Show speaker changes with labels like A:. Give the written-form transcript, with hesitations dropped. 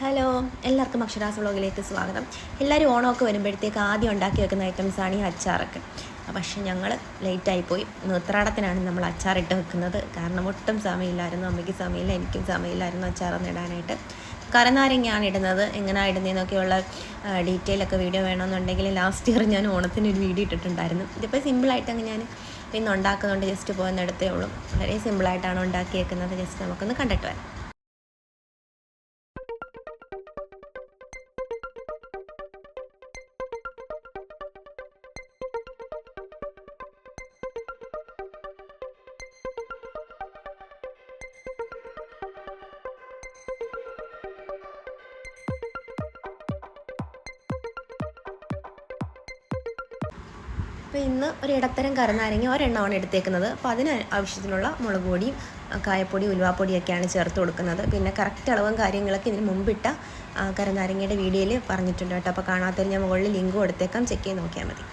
A: Hello, എല്ലാവർക്കും അക്ഷരാസ് വ്ളോഗിലേക്ക് സ്വാഗതം. എല്ലാവരും ഓണമൊക്കെ വരുമ്പോഴത്തേക്ക് ആദ്യം ഉണ്ടാക്കി വെക്കുന്ന ഐറ്റംസാണ് ഈ അച്ചാറൊക്കെ. പക്ഷേ ഞങ്ങൾ ലേറ്റായിപ്പോയി. ഉത്രാടത്തിനാണ് നമ്മൾ അച്ചാറിട്ട് വെക്കുന്നത്. കാരണം ഒട്ടും സമയമില്ലായിരുന്നു, അമ്മയ്ക്ക് സമയമില്ല, എനിക്കും സമയമില്ലായിരുന്നു അച്ചാറൊന്നും ഇടാനായിട്ട്. കരനാരങ്ങയാണ് ഇടുന്നത്. എങ്ങനെയാണ് ഇടുന്നതെന്നൊക്കെയുള്ള ഡീറ്റെയിലൊക്കെ വീഡിയോ വേണമെന്നുണ്ടെങ്കിൽ ലാസ്റ്റ് ഇയർ ഞാൻ ഓണത്തിന് ഒരു വീഡിയോ ഇട്ടിട്ടുണ്ടായിരുന്നു. ഇതിപ്പോൾ സിമ്പിളായിട്ടങ്ങ് ഞാൻ ഇന്ന് ഉണ്ടാക്കുന്നുണ്ട്, ജസ്റ്റ് പോകുന്നിടത്തേ ഉള്ളൂ. വളരെ സിമ്പിളായിട്ടാണ് ഉണ്ടാക്കിയേക്കുന്നത്. ജസ്റ്റ് നമുക്കൊന്ന് കണ്ടിട്ട് വരാം. അപ്പോൾ ഇന്ന് ഒരു ഇടത്തരം കരനാരങ്ങ ഒരെണ്ണമാണ് എടുത്തേക്കുന്നത്. അപ്പോൾ അതിന് ആവശ്യത്തിനുള്ള മുളക് പൊടിയും കായപ്പൊടി ഉലുവാപ്പൊടിയൊക്കെയാണ് ചേർത്ത് കൊടുക്കുന്നത്. പിന്നെ കറക്റ്റ് അളവും കാര്യങ്ങളൊക്കെ ഇതിന് മുമ്പിട്ട കരനാരങ്ങയുടെ വീഡിയോയിൽ പറഞ്ഞിട്ടുണ്ട് കേട്ടോ. അപ്പോൾ കാണാത്തതിന് ഞാൻ മുകളിൽ ലിങ്ക് കൊടുത്തേക്കാം, ചെക്ക് ചെയ്ത് നോക്കിയാൽ മതി.